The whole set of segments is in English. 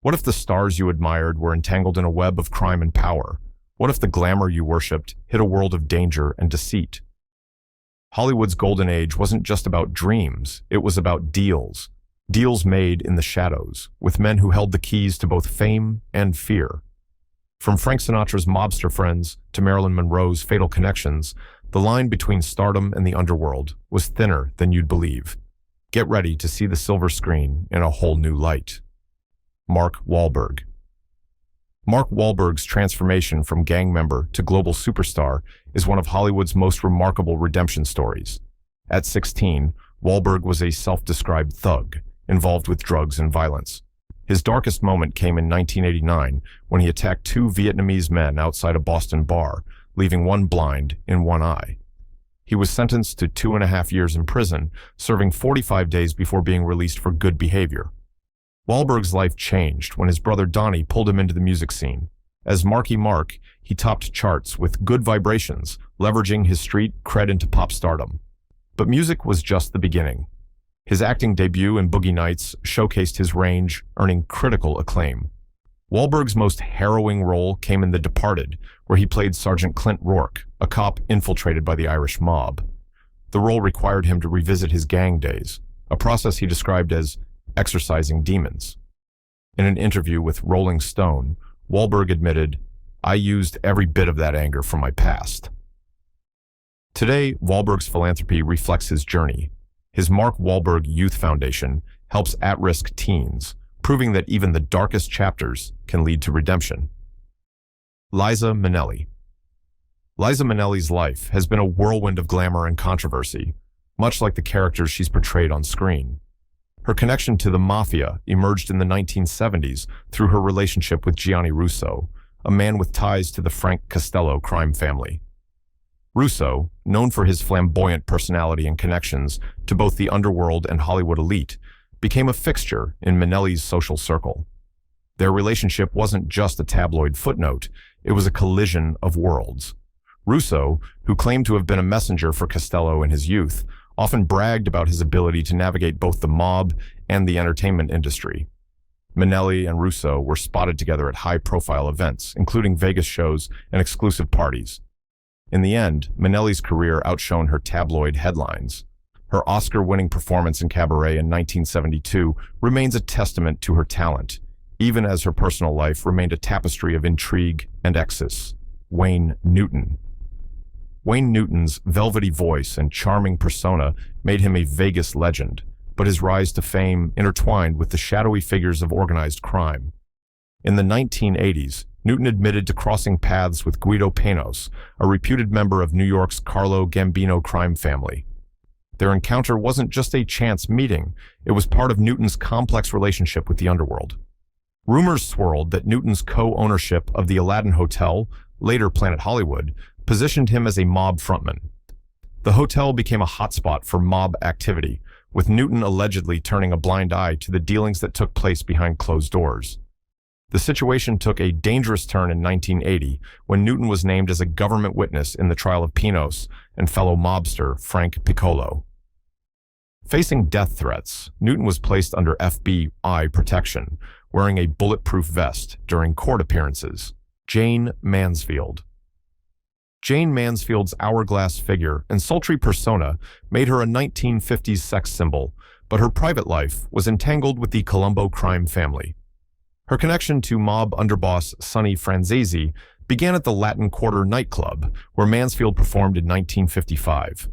What if the stars you admired were entangled in a web of crime and power? What if the glamour you worshipped hid a world of danger and deceit? Hollywood's golden age wasn't just about dreams, it was about deals. Deals made in the shadows, with men who held the keys to both fame and fear. From Frank Sinatra's mobster friends to Marilyn Monroe's fatal connections, the line between stardom and the underworld was thinner than you'd believe. Get ready to see the silver screen in a whole new light. Mark Wahlberg. Mark Wahlberg's transformation from gang member to global superstar is one of Hollywood's most remarkable redemption stories. At 16, Wahlberg was a self-described thug, involved with drugs and violence. His darkest moment came in 1989 when he attacked two Vietnamese men outside a Boston bar, leaving one blind in one eye. He was sentenced to 2.5 years in prison, serving 45 days before being released for good behavior. Wahlberg's life changed when his brother Donnie pulled him into the music scene. As Marky Mark, he topped charts with Good Vibrations, leveraging his street cred into pop stardom. But music was just the beginning. His acting debut in Boogie Nights showcased his range, earning critical acclaim. Wahlberg's most harrowing role came in The Departed, where he played Sergeant Clint Rourke, a cop infiltrated by the Irish mob. The role required him to revisit his gang days, a process he described as exorcising demons. In an interview with Rolling Stone, Wahlberg admitted, "I used every bit of that anger from my past." Today, Wahlberg's philanthropy reflects his journey. His Mark Wahlberg Youth Foundation helps at-risk teens, proving that even the darkest chapters can lead to redemption. Liza Minnelli. Liza Minnelli's life has been a whirlwind of glamour and controversy, much like the characters she's portrayed on screen. Her connection to the Mafia emerged in the 1970s through her relationship with Gianni Russo, a man with ties to the Frank Costello crime family. Russo, known for his flamboyant personality and connections to both the underworld and Hollywood elite, became a fixture in Minnelli's social circle. Their relationship wasn't just a tabloid footnote, it was a collision of worlds. Russo, who claimed to have been a messenger for Costello in his youth, often bragged about his ability to navigate both the mob and the entertainment industry. Minnelli and Russo were spotted together at high-profile events, including Vegas shows and exclusive parties. In the end, Minnelli's career outshone her tabloid headlines. Her Oscar-winning performance in Cabaret in 1972 remains a testament to her talent, even as her personal life remained a tapestry of intrigue and excess. Wayne Newton. Wayne Newton's velvety voice and charming persona made him a Vegas legend, but his rise to fame intertwined with the shadowy figures of organized crime. In the 1980s, Newton admitted to crossing paths with Guido Penos, a reputed member of New York's Carlo Gambino crime family. Their encounter wasn't just a chance meeting, it was part of Newton's complex relationship with the underworld. Rumors swirled that Newton's co-ownership of the Aladdin Hotel, later Planet Hollywood, positioned him as a mob frontman. The hotel became a hotspot for mob activity, with Newton allegedly turning a blind eye to the dealings that took place behind closed doors. The situation took a dangerous turn in 1980 when Newton was named as a government witness in the trial of Penos and fellow mobster Frank Piccolo. Facing death threats, Newton was placed under FBI protection, wearing a bulletproof vest during court appearances. Jane Mansfield. Jane Mansfield's hourglass figure and sultry persona made her a 1950s sex symbol, but her private life was entangled with the Colombo crime family. Her connection to mob underboss Sonny Franzese began at the Latin Quarter nightclub, where Mansfield performed in 1955.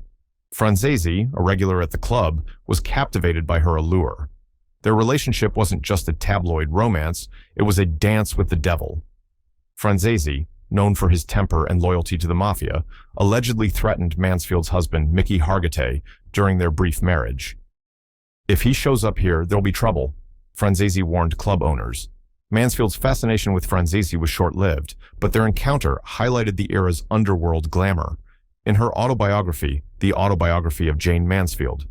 Franzese, a regular at the club, was captivated by her allure. Their relationship wasn't just a tabloid romance, it was a dance with the devil. Franzese, known for his temper and loyalty to the Mafia, allegedly threatened Mansfield's husband, Mickey Hargitay, during their brief marriage. "If he shows up here, there'll be trouble," Franzese warned club owners. Mansfield's fascination with Franzese was short-lived, but their encounter highlighted the era's underworld glamour. In her autobiography, The Autobiography of Jane Mansfield,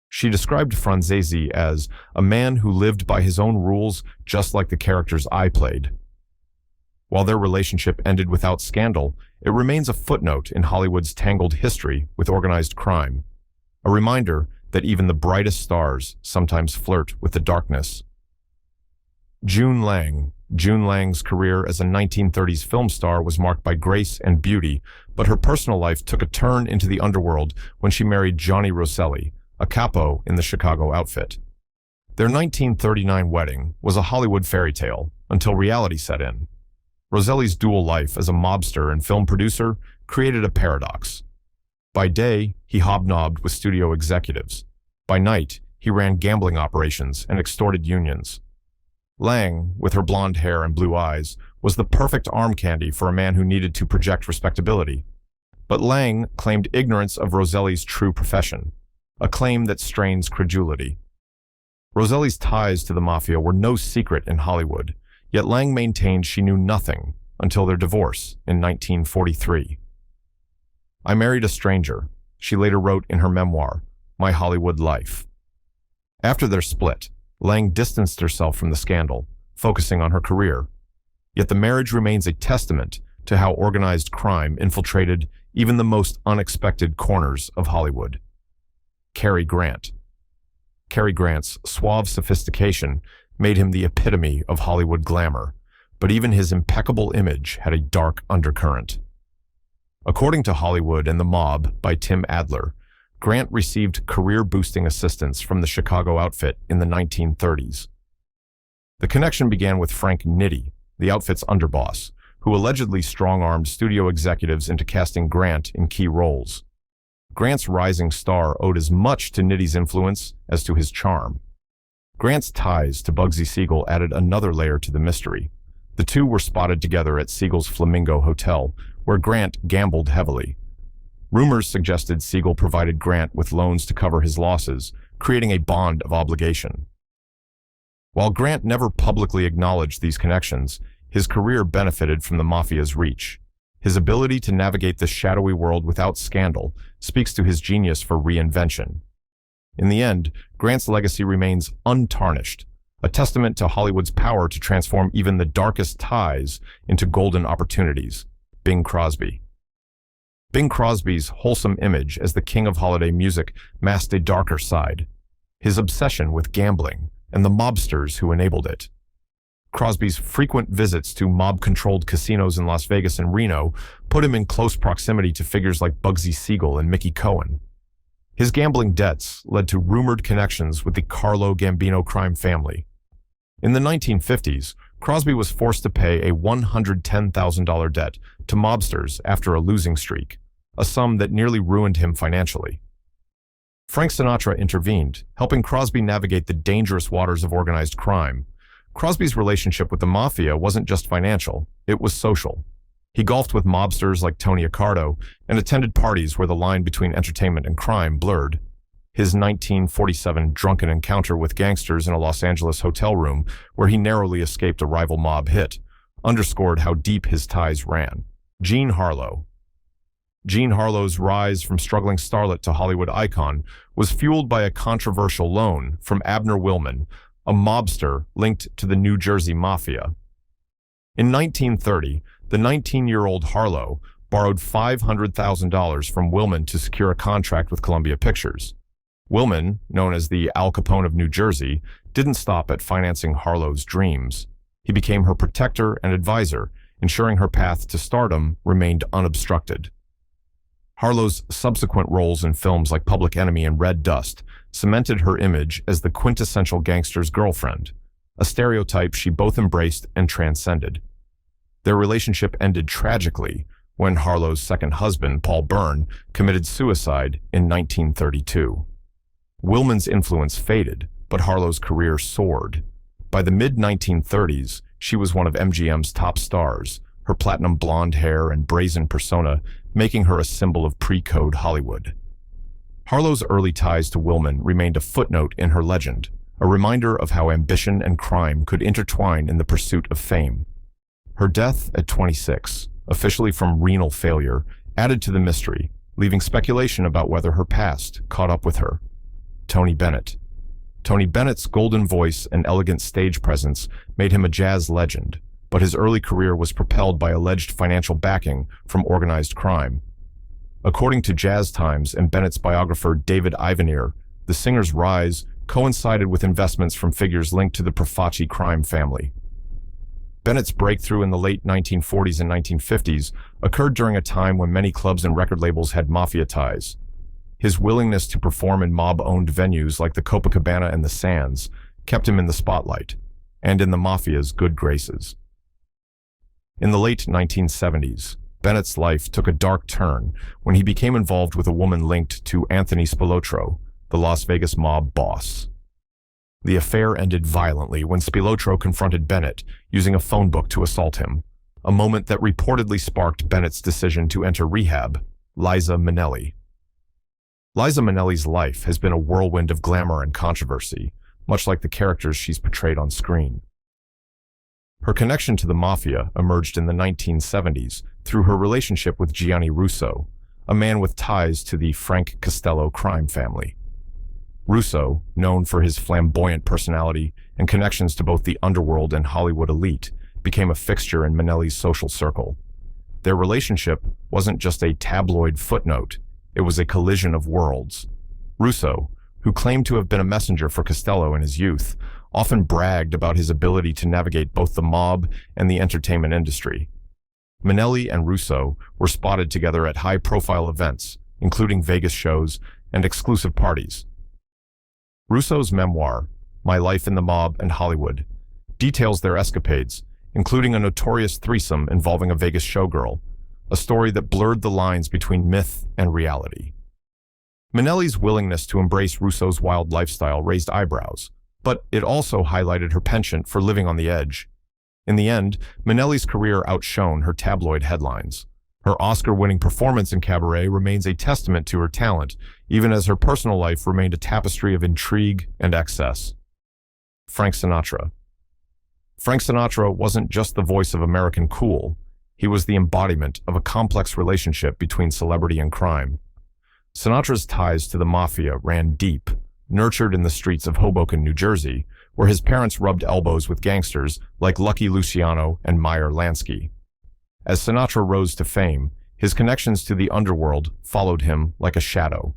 she described Franzese as a man who lived by his own rules just like the characters I played. While their relationship ended without scandal, it remains a footnote in Hollywood's tangled history with organized crime, a reminder that even the brightest stars sometimes flirt with the darkness. June Lang. June Lang's career as a 1930s film star was marked by grace and beauty, but her personal life took a turn into the underworld when she married Johnny Rosselli, a capo in the Chicago outfit. Their 1939 wedding was a Hollywood fairy tale until reality set in. Rosselli's dual life as a mobster and film producer created a paradox. By day, he hobnobbed with studio executives. By night, he ran gambling operations and extorted unions. Lang, with her blonde hair and blue eyes, was the perfect arm candy for a man who needed to project respectability. But Lang claimed ignorance of Rosselli's true profession, a claim that strains credulity. Rosselli's ties to the Mafia were no secret in Hollywood, yet Lang maintained she knew nothing until their divorce in 1943. "I married a stranger," she later wrote in her memoir, My Hollywood Life. After their split, Lang distanced herself from the scandal, focusing on her career. Yet the marriage remains a testament to how organized crime infiltrated even the most unexpected corners of Hollywood. Cary Grant. Cary Grant's suave sophistication made him the epitome of Hollywood glamour, but even his impeccable image had a dark undercurrent. According to Hollywood and the Mob by Tim Adler, Grant received career-boosting assistance from the Chicago outfit in the 1930s. The connection began with Frank Nitti, the outfit's underboss, who allegedly strong-armed studio executives into casting Grant in key roles. Grant's rising star owed as much to Nitti's influence as to his charm. Grant's ties to Bugsy Siegel added another layer to the mystery. The two were spotted together at Siegel's Flamingo Hotel, where Grant gambled heavily. Rumors suggested Siegel provided Grant with loans to cover his losses, creating a bond of obligation. While Grant never publicly acknowledged these connections, his career benefited from the Mafia's reach. His ability to navigate this shadowy world without scandal speaks to his genius for reinvention. In the end, Grant's legacy remains untarnished, a testament to Hollywood's power to transform even the darkest ties into golden opportunities. Bing Crosby. Bing Crosby's wholesome image as the king of holiday music masked a darker side, his obsession with gambling and the mobsters who enabled it. Crosby's frequent visits to mob-controlled casinos in Las Vegas and Reno put him in close proximity to figures like Bugsy Siegel and Mickey Cohen. His gambling debts led to rumored connections with the Carlo Gambino crime family. In the 1950s, Crosby was forced to pay a $110,000 debt to mobsters after a losing streak, a sum that nearly ruined him financially. Frank Sinatra intervened, helping Crosby navigate the dangerous waters of organized crime. Crosby's relationship with the Mafia wasn't just financial, it was social. He golfed with mobsters like Tony Accardo and attended parties where the line between entertainment and crime blurred. His 1947 drunken encounter with gangsters in a Los Angeles hotel room, where he narrowly escaped a rival mob hit, underscored how deep his ties ran. Jean Harlow. Jean Harlow's rise from struggling starlet to Hollywood icon was fueled by a controversial loan from Abner Willman, a mobster linked to the New Jersey Mafia. In 1930, the 19-year-old Harlow borrowed $500,000 from Willman to secure a contract with Columbia Pictures. Willman, known as the Al Capone of New Jersey, didn't stop at financing Harlow's dreams. He became her protector and advisor, ensuring her path to stardom remained unobstructed. Harlow's subsequent roles in films like Public Enemy and Red Dust cemented her image as the quintessential gangster's girlfriend, a stereotype she both embraced and transcended. Their relationship ended tragically when Harlow's second husband, Paul Byrne, committed suicide in 1932. Willman's influence faded, but Harlow's career soared. By the mid-1930s, she was one of MGM's top stars, her platinum blonde hair and brazen persona making her a symbol of pre-code Hollywood. Harlow's early ties to Willman remained a footnote in her legend, a reminder of how ambition and crime could intertwine in the pursuit of fame. Her death at 26, officially from renal failure, added to the mystery, leaving speculation about whether her past caught up with her. Tony Bennett. Tony Bennett's golden voice and elegant stage presence made him a jazz legend, but his early career was propelled by alleged financial backing from organized crime. According to Jazz Times and Bennett's biographer David Ivanir, the singer's rise coincided with investments from figures linked to the Profaci crime family. Bennett's breakthrough in the late 1940s and 1950s occurred during a time when many clubs and record labels had mafia ties. His willingness to perform in mob-owned venues like the Copacabana and the Sands kept him in the spotlight, and in the mafia's good graces. In the late 1970s, Bennett's life took a dark turn when he became involved with a woman linked to Anthony Spilotro, the Las Vegas mob boss. The affair ended violently when Spilotro confronted Bennett using a phone book to assault him, a moment that reportedly sparked Bennett's decision to enter rehab, Liza Minnelli. Liza Minnelli's life has been a whirlwind of glamour and controversy, much like the characters she's portrayed on screen. Her connection to the mafia emerged in the 1970s through her relationship with Gianni Russo, a man with ties to the Frank Costello crime family. Russo, known for his flamboyant personality and connections to both the underworld and Hollywood elite, became a fixture in Minnelli's social circle. Their relationship wasn't just a tabloid footnote, it was a collision of worlds. Russo, who claimed to have been a messenger for Costello in his youth, often bragged about his ability to navigate both the mob and the entertainment industry. Minnelli and Russo were spotted together at high-profile events, including Vegas shows and exclusive parties. Russo's memoir, My Life in the Mob and Hollywood, details their escapades, including a notorious threesome involving a Vegas showgirl, a story that blurred the lines between myth and reality. Minnelli's willingness to embrace Russo's wild lifestyle raised eyebrows, but it also highlighted her penchant for living on the edge. In the end, Minnelli's career outshone her tabloid headlines. Her Oscar-winning performance in Cabaret remains a testament to her talent, even as her personal life remained a tapestry of intrigue and excess. Frank Sinatra. Frank Sinatra wasn't just the voice of American cool, he was the embodiment of a complex relationship between celebrity and crime. Sinatra's ties to the mafia ran deep, nurtured in the streets of Hoboken, New Jersey, where his parents rubbed elbows with gangsters like Lucky Luciano and Meyer Lansky. As Sinatra rose to fame, his connections to the underworld followed him like a shadow.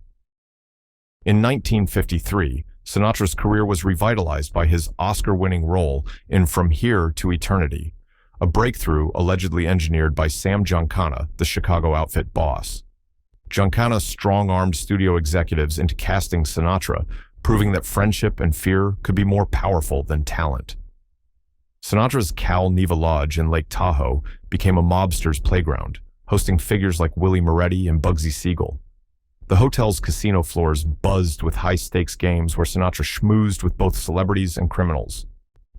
In 1953, Sinatra's career was revitalized by his Oscar-winning role in From Here to Eternity, a breakthrough allegedly engineered by Sam Giancana, the Chicago outfit boss. Giancana strong-armed studio executives into casting Sinatra, proving that friendship and fear could be more powerful than talent. Sinatra's Cal Neva Lodge in Lake Tahoe became a mobster's playground, hosting figures like Willie Moretti and Bugsy Siegel. The hotel's casino floors buzzed with high-stakes games where Sinatra schmoozed with both celebrities and criminals.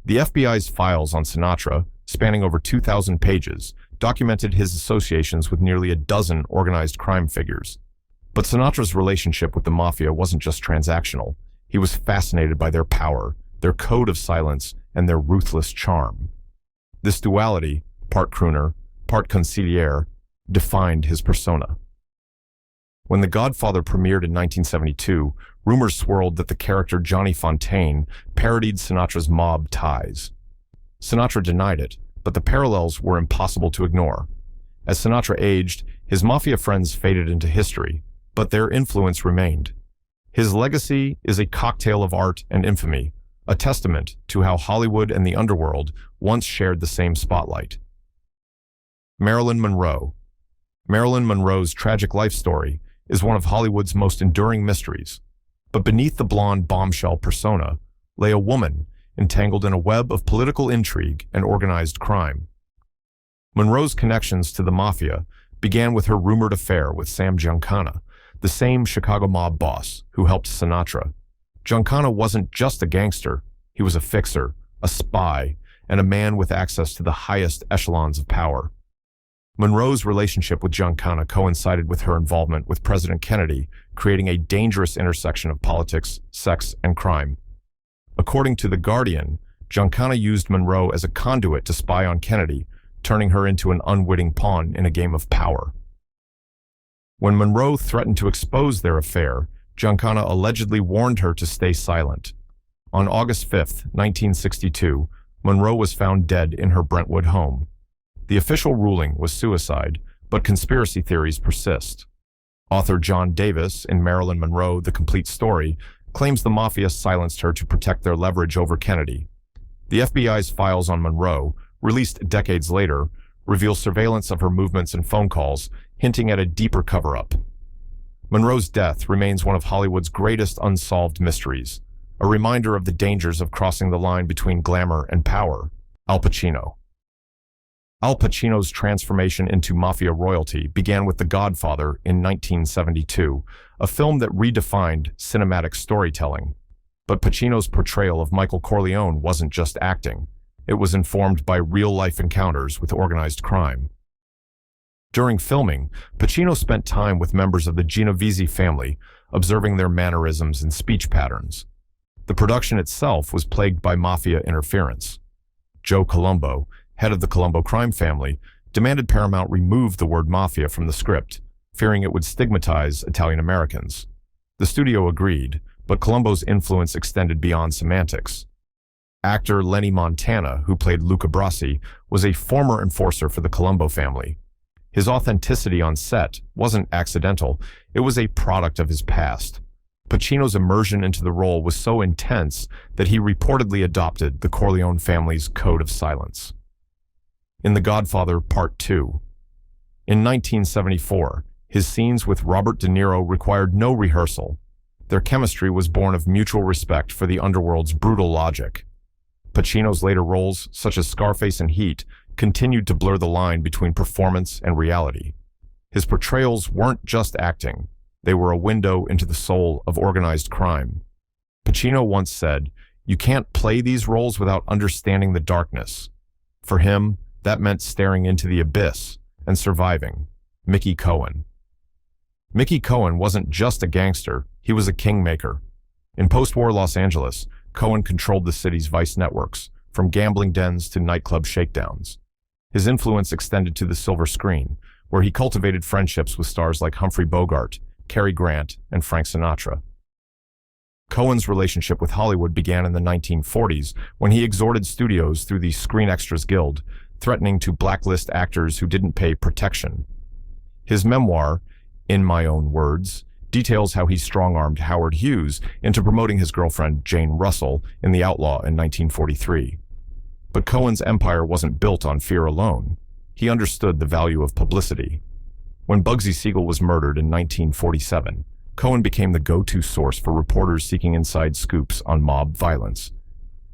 The FBI's files on Sinatra, spanning over 2,000 pages, documented his associations with nearly a dozen organized crime figures. But Sinatra's relationship with the mafia wasn't just transactional. He was fascinated by their power, their code of silence, and their ruthless charm. This duality, part crooner, part consigliere, defined his persona. When The Godfather premiered in 1972, rumors swirled that the character Johnny Fontaine parodied Sinatra's mob ties. Sinatra denied it, but the parallels were impossible to ignore. As Sinatra aged, his mafia friends faded into history, but their influence remained. His legacy is a cocktail of art and infamy, a testament to how Hollywood and the underworld once shared the same spotlight. Marilyn Monroe. Marilyn Monroe's tragic life story is one of Hollywood's most enduring mysteries. But beneath the blonde bombshell persona lay a woman entangled in a web of political intrigue and organized crime. Monroe's connections to the mafia began with her rumored affair with Sam Giancana, the same Chicago mob boss who helped Sinatra. Giancana wasn't just a gangster, he was a fixer, a spy, and a man with access to the highest echelons of power. Monroe's relationship with Giancana coincided with her involvement with President Kennedy, creating a dangerous intersection of politics, sex, and crime. According to The Guardian, Giancana used Monroe as a conduit to spy on Kennedy, turning her into an unwitting pawn in a game of power. When Monroe threatened to expose their affair, Giancana allegedly warned her to stay silent. On August 5, 1962, Monroe was found dead in her Brentwood home. The official ruling was suicide, but conspiracy theories persist. Author John Davis, in Marilyn Monroe: The Complete Story, claims the Mafia silenced her to protect their leverage over Kennedy. The FBI's files on Monroe, released decades later, reveal surveillance of her movements and phone calls, hinting at a deeper cover-up. Monroe's death remains one of Hollywood's greatest unsolved mysteries, a reminder of the dangers of crossing the line between glamour and power. Al Pacino. Al Pacino's transformation into Mafia royalty began with The Godfather in 1972, a film that redefined cinematic storytelling. But Pacino's portrayal of Michael Corleone wasn't just acting. It was informed by real-life encounters with organized crime. During filming, Pacino spent time with members of the Genovese family, observing their mannerisms and speech patterns. The production itself was plagued by Mafia interference. Joe Colombo, head of the Colombo crime family, demanded Paramount remove the word Mafia from the script, fearing it would stigmatize Italian Americans. The studio agreed, but Colombo's influence extended beyond semantics. Actor Lenny Montana, who played Luca Brasi, was a former enforcer for the Colombo family. His authenticity on set wasn't accidental, it was a product of his past. Pacino's immersion into the role was so intense that he reportedly adopted the Corleone family's code of silence. In The Godfather Part 2. In 1974, his scenes with Robert De Niro required no rehearsal. Their chemistry was born of mutual respect for the underworld's brutal logic. Pacino's later roles, such as Scarface and Heat, continued to blur the line between performance and reality. His portrayals weren't just acting, they were a window into the soul of organized crime. Pacino once said, "You can't play these roles without understanding the darkness." For him, that meant staring into the abyss and surviving. Mickey Cohen. Mickey Cohen wasn't just a gangster, he was a kingmaker. In post-war Los Angeles, Cohen controlled the city's vice networks, from gambling dens to nightclub shakedowns. His influence extended to the silver screen, where he cultivated friendships with stars like Humphrey Bogart, Cary Grant, and Frank Sinatra. Cohen's relationship with Hollywood began in the 1940s when he exhorted studios through the Screen Extras Guild, threatening to blacklist actors who didn't pay protection. His memoir, In My Own Words, details how he strong-armed Howard Hughes into promoting his girlfriend Jane Russell in The Outlaw in 1943. But Cohen's empire wasn't built on fear alone. He understood the value of publicity. When Bugsy Siegel was murdered in 1947, Cohen became the go-to source for reporters seeking inside scoops on mob violence.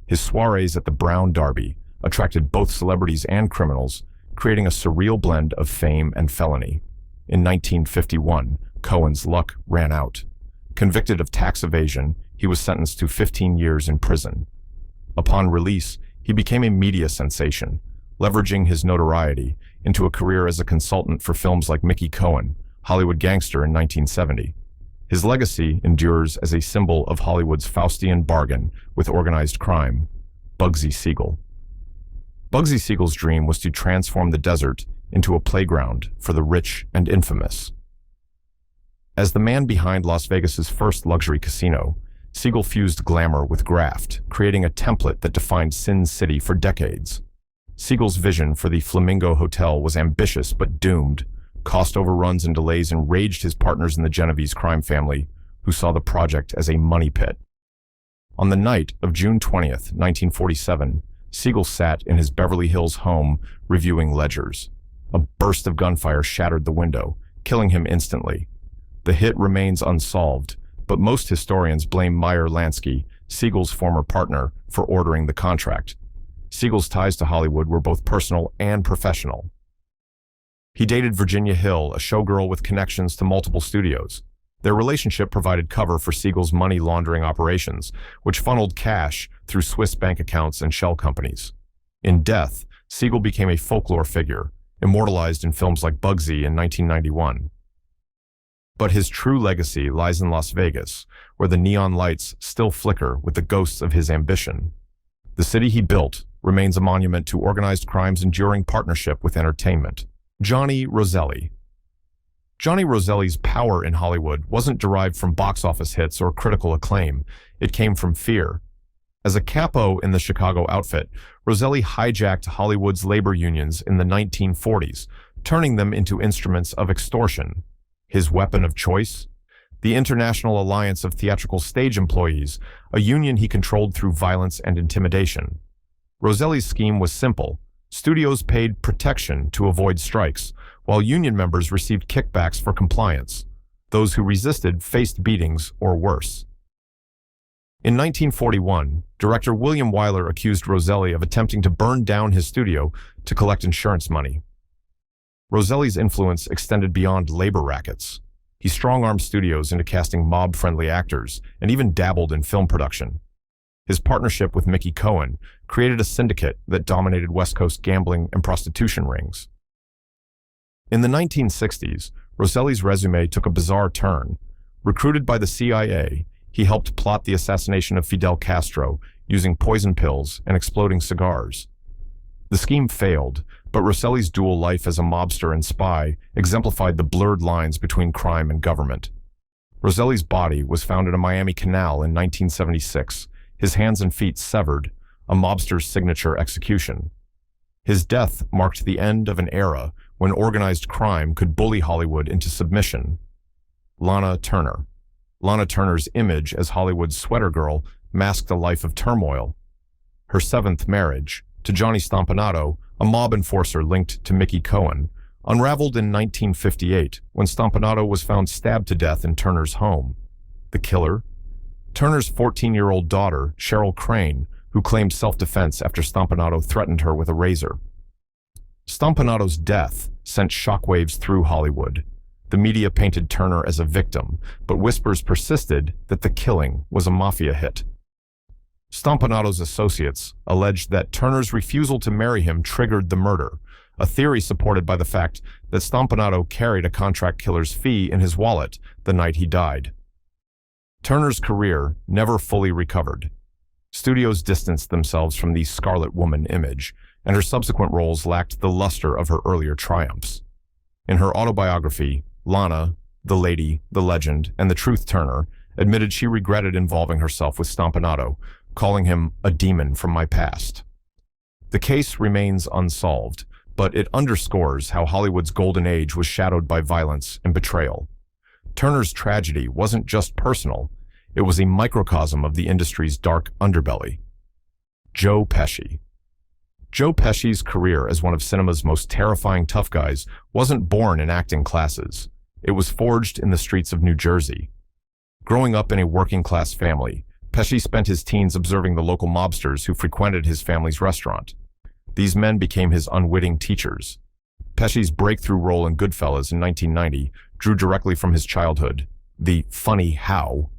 His soirees at the Brown Derby attracted both celebrities and criminals, creating a surreal blend of fame and felony. In 1951, Cohen's luck ran out. Convicted of tax evasion, he was sentenced to 15 years in prison. Upon release, he became a media sensation, leveraging his notoriety into a career as a consultant for films like Mickey Cohen, Hollywood Gangster in 1970. His legacy endures as a symbol of Hollywood's Faustian bargain with organized crime. Bugsy Siegel. Bugsy Siegel's dream was to transform the desert into a playground for the rich and infamous. As the man behind Las Vegas's first luxury casino, Siegel fused glamour with graft, creating a template that defined Sin City for decades. Siegel's vision for the Flamingo Hotel was ambitious but doomed. Cost overruns and delays enraged his partners in the Genovese crime family, who saw the project as a money pit. On the night of June 20th, 1947, Siegel sat in his Beverly Hills home reviewing ledgers. A burst of gunfire shattered the window, killing him instantly. The hit remains unsolved, but most historians blame Meyer Lansky, Siegel's former partner, for ordering the contract. Siegel's ties to Hollywood were both personal and professional. He dated Virginia Hill, a showgirl with connections to multiple studios. Their relationship provided cover for Siegel's money laundering operations, which funneled cash through Swiss bank accounts and shell companies. In death, Siegel became a folklore figure, immortalized in films like Bugsy in 1991. But his true legacy lies in Las Vegas, where the neon lights still flicker with the ghosts of his ambition. The city he built remains a monument to organized crime's enduring partnership with entertainment. Johnny Roselli. Johnny Roselli's power in Hollywood wasn't derived from box office hits or critical acclaim. It came from fear. As a capo in the Chicago outfit, Roselli hijacked Hollywood's labor unions in the 1940s, turning them into instruments of extortion. His weapon of choice? the International Alliance of Theatrical Stage Employees, a union he controlled through violence and intimidation. Roselli's scheme was simple. Studios paid protection to avoid strikes, while union members received kickbacks for compliance. Those who resisted faced beatings or worse. In 1941, director William Wyler accused Roselli of attempting to burn down his studio to collect insurance money. Roselli's influence extended beyond labor rackets. He strong-armed studios into casting mob-friendly actors and even dabbled in film production. His partnership with Mickey Cohen created a syndicate that dominated West Coast gambling and prostitution rings. In the 1960s, Roselli's resume took a bizarre turn. Recruited by the CIA, he helped plot the assassination of Fidel Castro using poison pills and exploding cigars. The scheme failed, but Roselli's dual life as a mobster and spy exemplified the blurred lines between crime and government. Roselli's body was found in a Miami canal in 1976, his hands and feet severed, a mobster's signature execution. His death marked the end of an era when organized crime could bully Hollywood into submission. Lana Turner. Lana Turner's image as Hollywood's sweater girl masked a life of turmoil. Her seventh marriage, to Johnny Stompanato, a mob enforcer linked to Mickey Cohen, unraveled in 1958 when Stompanato was found stabbed to death in Turner's home. The killer? Turner's 14-year-old daughter, Cheryl Crane, who claimed self-defense after Stompanato threatened her with a razor. Stompanato's death sent shockwaves through Hollywood. The media painted Turner as a victim, but whispers persisted that the killing was a Mafia hit. Stompanato's associates alleged that Turner's refusal to marry him triggered the murder, a theory supported by the fact that Stompanato carried a contract killer's fee in his wallet the night he died. Turner's career never fully recovered. Studios distanced themselves from the Scarlet Woman image, and her subsequent roles lacked the luster of her earlier triumphs. In her autobiography, Lana, the Lady, the Legend, and the Truth Turner admitted she regretted involving herself with Stompanato, calling him a demon from my past. The case remains unsolved, but it underscores how Hollywood's golden age was shadowed by violence and betrayal. Turner's tragedy wasn't just personal, it was a microcosm of the industry's dark underbelly. Joe Pesci. Joe Pesci's career as one of cinema's most terrifying tough guys wasn't born in acting classes. It was forged in the streets of New Jersey. Growing up in a working-class family, Pesci spent his teens observing the local mobsters who frequented his family's restaurant. These men became his unwitting teachers. Pesci's breakthrough role in Goodfellas in 1990 drew directly from his childhood, the funny how.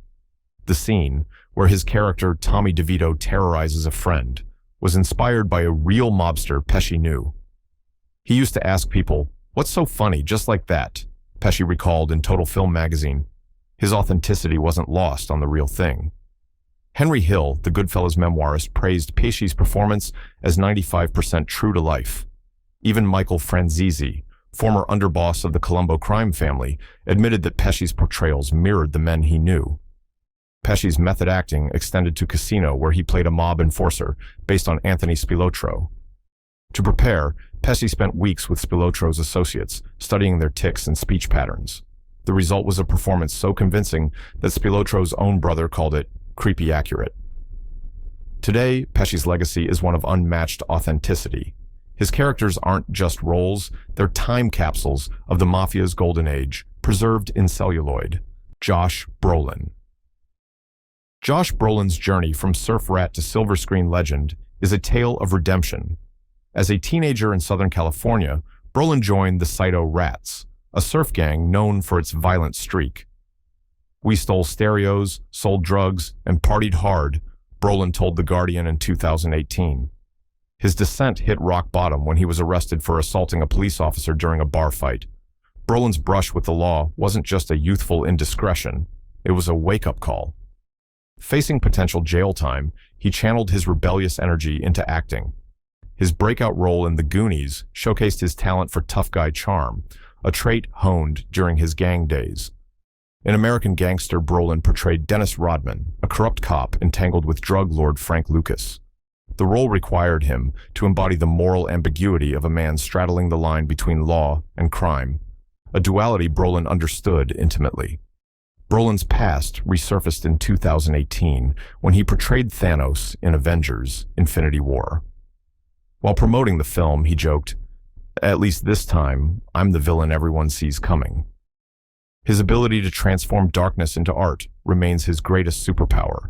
The scene, where his character Tommy DeVito terrorizes a friend, was inspired by a real mobster Pesci knew. He used to ask people, "What's so funny, just like that?" Pesci recalled in Total Film magazine. His authenticity wasn't lost on the real thing. Henry Hill, the Goodfellas memoirist, praised Pesci's performance as 95% true to life. Even Michael Franzese, former underboss of the Colombo crime family, admitted that Pesci's portrayals mirrored the men he knew. Pesci's method acting extended to Casino, where he played a mob enforcer based on Anthony Spilotro. To prepare, Pesci spent weeks with Spilotro's associates, studying their tics and speech patterns. The result was a performance so convincing that Spilotro's own brother called it creepy accurate. Today, Pesci's legacy is one of unmatched authenticity. His characters aren't just roles, they're time capsules of the Mafia's golden age, preserved in celluloid. Josh Brolin. Josh Brolin's journey from surf rat to silver screen legend is a tale of redemption. As a teenager in Southern California, Brolin joined the Saito Rats, a surf gang known for its violent streak. "We stole stereos, sold drugs, and partied hard," Brolin told The Guardian in 2018. His descent hit rock bottom when he was arrested for assaulting a police officer during a bar fight. Brolin's brush with the law wasn't just a youthful indiscretion, it was a wake-up call. Facing potential jail time, he channeled his rebellious energy into acting. His breakout role in The Goonies showcased his talent for tough guy charm, a trait honed during his gang days. In American Gangster, Brolin portrayed Dennis Rodman, a corrupt cop entangled with drug lord Frank Lucas. The role required him to embody the moral ambiguity of a man straddling the line between law and crime, a duality Brolin understood intimately. Brolin's past resurfaced in 2018 when he portrayed Thanos in Avengers: Infinity War. While promoting the film, he joked, "At least this time, I'm the villain everyone sees coming." His ability to transform darkness into art remains his greatest superpower,